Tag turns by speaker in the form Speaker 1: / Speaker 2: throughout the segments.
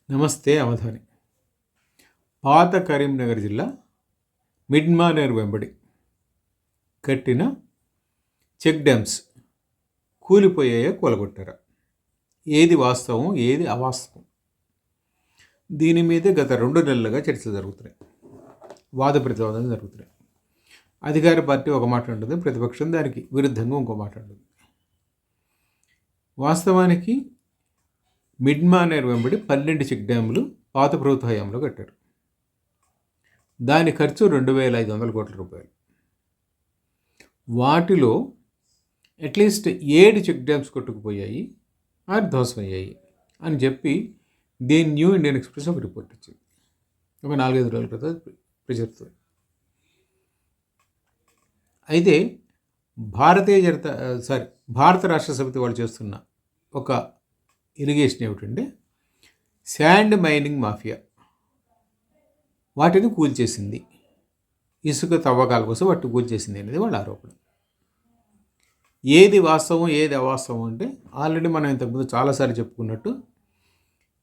Speaker 1: నమస్తే అవధాని. పాత కరీంనగర్ జిల్లా మిడ్మానేర్ వెంబడి కట్టిన చెక్ డ్యామ్స్ కూలిపోయాయో కూలగొట్టారా? ఏది వాస్తవం, ఏది అవాస్తవం? దీని మీదే గత 2 నెలలుగా చర్చలు జరుగుతున్నాయి, వాద ప్రతివాదనలు జరుగుతున్నాయి. అధికార పార్టీ ఒక మాట ఉంటుంది, ప్రతిపక్షం దానికి విరుద్ధంగా ఇంకో మాట ఉంటుంది. వాస్తవానికి మిడ్మానేర్ వెంబడి 12 చెక్ డ్యాములు పాత ప్రభుత్వ హయాంలో కట్టారు. దాని ఖర్చు 2,500 కోట్ల రూపాయలు. వాటిలో అట్లీస్ట్ 7 చెక్ డ్యామ్స్ కొట్టుకుపోయాయి, 6 ధ్వంసమయ్యాయి అని చెప్పి ది న్యూ ఇండియన్ ఎక్స్ప్రెస్ ఒక రిపోర్ట్ ఇచ్చింది ఒక 4-5 రోజుల క్రితం ప్రచురిస్తుంది. అయితే భారత రాష్ట్ర సమితి వాళ్ళు చేస్తున్న ఒక ఇరిగేషన్ ఏమిటంటే శాండ్ మైనింగ్ మాఫియా వాటిని కూల్చేసింది, ఇసుక తవ్వకాల కోసం వాటిని కూల్చేసింది అనేది వాళ్ళ ఆరోపణ. ఏది వాస్తవం, ఏది అవాస్తవం అంటే ఆల్రెడీ మనం ఇంతకుముందు చాలాసార్లు చెప్పుకున్నట్టు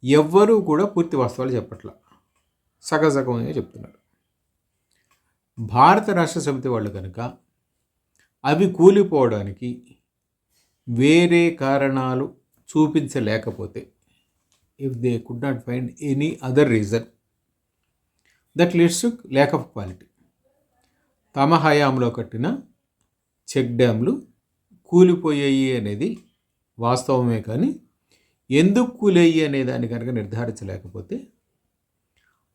Speaker 1: ఎవ్వరూ కూడా పూర్తి వాస్తవాలు చెప్పట్ల, సగసగంగా చెప్తున్నారు. భారత రాష్ట్ర సమితి వాళ్ళు కనుక అవి కూలిపోవడానికి వేరే కారణాలు చూపించలేకపోతే, if they could not find any other reason, that leads to lack of quality. తమ హయాంలో కట్టిన చెక్ డ్యామ్లు కూలిపోయాయి అనేది వాస్తవమే, కానీ ఎందుకు కూలయ్యి అనే దాన్ని కనుక నిర్ధారించలేకపోతే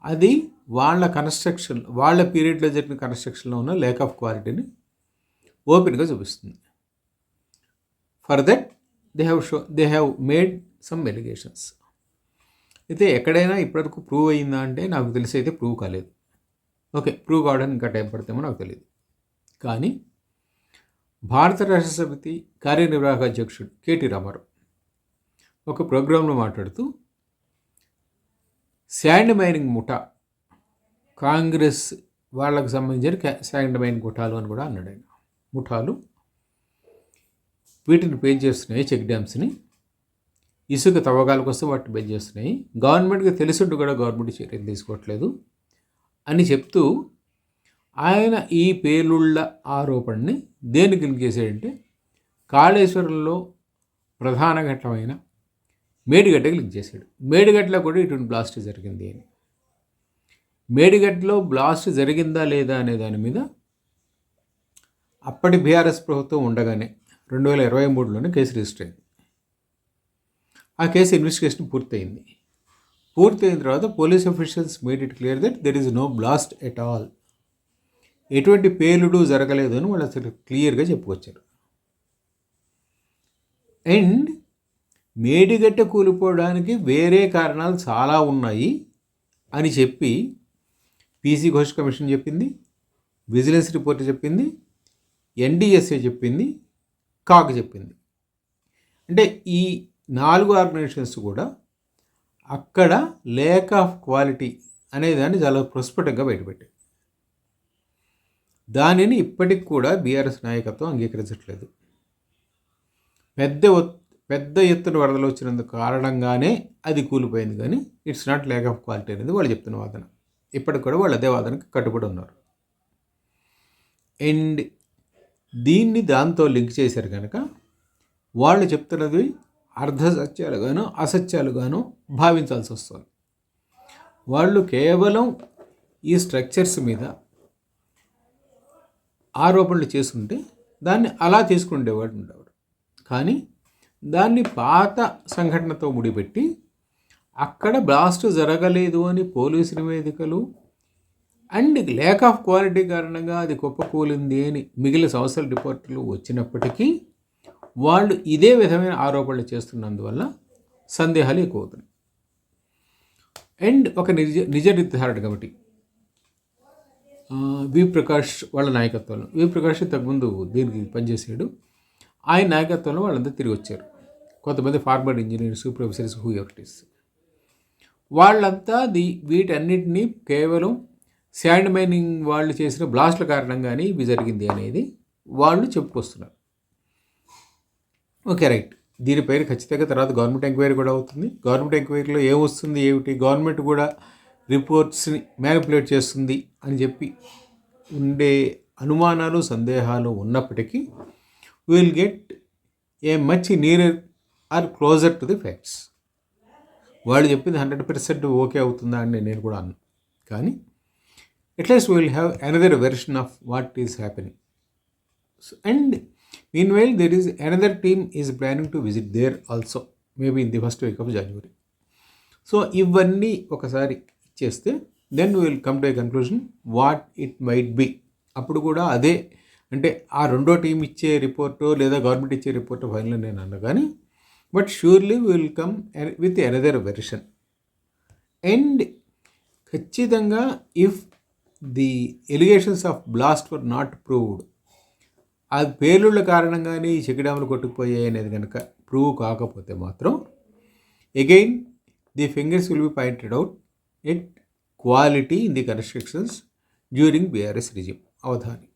Speaker 1: అది వాళ్ళ పీరియడ్లో జరిగిన కన్స్ట్రక్షన్లో ఉన్న ల్యాక్ ఆఫ్ క్వాలిటీని ఓపెన్గా చూపిస్తుంది. For that they have made some allegations. అయితే ఎక్కడైనా ఇప్పటివరకు ప్రూవ్ అయిందా అంటే నాకు తెలిసి అయితే ప్రూవ్ కాలేదు. ఓకే, ప్రూవ్ కావడానికి ఇంకా టైం పడతామో నాకు తెలియదు. కానీ భారత రాష్ట్ర సమితి కార్యనిర్వాహక అధ్యక్షుడు కేటీ రామారావు ఒక ప్రోగ్రాంలో మాట్లాడుతూ శాండ్ మైనింగ్ ముఠా, కాంగ్రెస్ వాళ్ళకు సంబంధించిన శాండ్ మైనింగ్ ముఠాలు అని కూడా అన్నాడు ఆయన. ముఠాలు వీటిని పే చేస్తున్నాయి, చెక్ డ్యామ్స్ని, ఇసుక తవ్వకాల కోసం వాటిని పే చేస్తున్నాయి, గవర్నమెంట్కి తెలిసిండు కూడా గవర్నమెంట్ చర్యలు తీసుకోవట్లేదు అని చెప్తూ ఆయన ఈ పేలుళ్ళ ఆరోపణని దేనికి లింక్ చేశాడంటే కాళేశ్వరంలో ప్రధాన ఘట్టమైన మేడిగడ్డకి లింక్ చేశాడు. మేడిగడ్డలో కూడా ఇటువంటి బ్లాస్ట్ జరిగింది అని. మేడిగడ్డలో బ్లాస్ట్ జరిగిందా లేదా అనే దాని మీద అప్పటి బీఆర్ఎస్ ప్రభుత్వం ఉండగానే 2023లోనే కేసు రిజిస్టర్ అయింది. ఆ కేసు ఇన్వెస్టిగేషన్ పూర్తయింది. పూర్తయిన తర్వాత police officials made it clear that there is no blast at all, ఎటువంటి పేలుడు జరగలేదు అని వాళ్ళు అసలు క్లియర్గా చెప్పుకొచ్చారు. అండ్ మేడిగడ్డ కూలిపోవడానికి వేరే కారణాలు చాలా ఉన్నాయి అని చెప్పి పీసీ ఘోష్ కమిషన్ చెప్పింది, విజిలెన్స్ రిపోర్ట్ చెప్పింది, ఎన్డిఎస్ఏ చెప్పింది, కాగ్ చెప్పింది. అంటే ఈ 4 ఆర్గనైజేషన్స్ కూడా అక్కడ ల్యాక్ ఆఫ్ క్వాలిటీ అనేదాన్ని చాలా ప్రస్ఫుటంగా బయటపెట్టాయి. దానిని ఇప్పటికి కూడా బీఆర్ఎస్ నాయకత్వం అంగీకరించట్లేదు. పెద్ద ఎత్తున వరదలు వచ్చినందుకు కారణంగానే అది కూలిపోయింది, కానీ it's not lakh of quality అనేది వాళ్ళు చెప్తున్న వాదన. ఇప్పటికి కూడా వాళ్ళు అదే వాదనకి కట్టుబడి ఉన్నారు. అండ్ దీన్ని దాంతో లింక్ చేశారు కనుక వాళ్ళు చెప్తున్నది అర్ధ సత్యాలుగాను అసత్యాలుగాను భావించాల్సి వస్తుంది. వాళ్ళు కేవలం ఈ స్ట్రక్చర్స్ మీద ఆరోపణలు చేసుకుంటే దాన్ని అలా తీసుకుండేవాడు ఉండేవాడు. కానీ దాన్ని పాత సంఘటనతో ముడిపెట్టి అక్కడ బ్లాస్ట్ జరగలేదు అని పోలీసు నివేదికలు అండ్ ల్యాక్ ఆఫ్ క్వాలిటీ కారణంగా అది కుప్పకూలింది అని మిగిలిన సంవత్సరాల రిపోర్టులు వచ్చినప్పటికీ వాళ్ళు ఇదే విధమైన ఆరోపణలు చేస్తున్నందువల్ల సందేహాలు ఎక్కువ అవుతున్నాయి. అండ్ ఒక నిజ నిర్ధారణ కమిటీ వి ప్రకాష్ వాళ్ళ నాయకత్వంలో, వి ప్రకాష్ ఇంతకుముందు దీనికి పనిచేసాడు, ఆయన నాయకత్వంలో వాళ్ళంతా తిరిగి వచ్చారు. కొంతమంది former engineers, professors, whoever it is, వాళ్ళంతా వీటన్నిటినీ కేవలం శాండ్ మైనింగ్ వాళ్ళు చేసిన బ్లాస్ట్ల కారణంగానే ఇవి జరిగింది అనేది వాళ్ళు చెప్పుకొస్తున్నారు. ఓకే, రైట్, దీనిపైన ఖచ్చితంగా తర్వాత గవర్నమెంట్ ఎంక్వైరీ కూడా అవుతుంది. గవర్నమెంట్ ఎంక్వైరీలో ఏమొస్తుంది ఏమిటి, గవర్నమెంట్ కూడా రిపోర్ట్స్ని మ్యానిపులేట్ చేస్తుంది అని చెప్పి ఉండే అనుమానాలు సందేహాలు ఉన్నప్పటికీ will get a much nearer or closer to the facts. వాళ్ళు చెప్పింది 100% ఓకే అవుతుందా అని నేను కూడా అన్నాను. కానీ at least will have another version of what is happening. And meanwhile there is another team is planning to visit there also, maybe in the first week of January. So ఇవన్నీ ఒకసారి చేస్తే then will come to a conclusion what it might be. అప్పుడు కూడా అదే, అంటే ఆ రెండో team ఇచ్చే రిపోర్టో లేదా గవర్నమెంట్ ఇచ్చే రిపోర్టో ఫైనల్ నేను అన్నా కానీ, but surely will come with another version. And ఖచ్చితంగా if the allegations of blast were not proved, ఆ పేలుళ్ళ కారణంగానే ఈ చెక్ డ్యాములు కొట్టుకుపోయాయి అనేది కనుక ప్రూవ్ కాకపోతే మాత్రం again the fingers will be pointed out at quality in the constructions during BRS regime. Avadhani.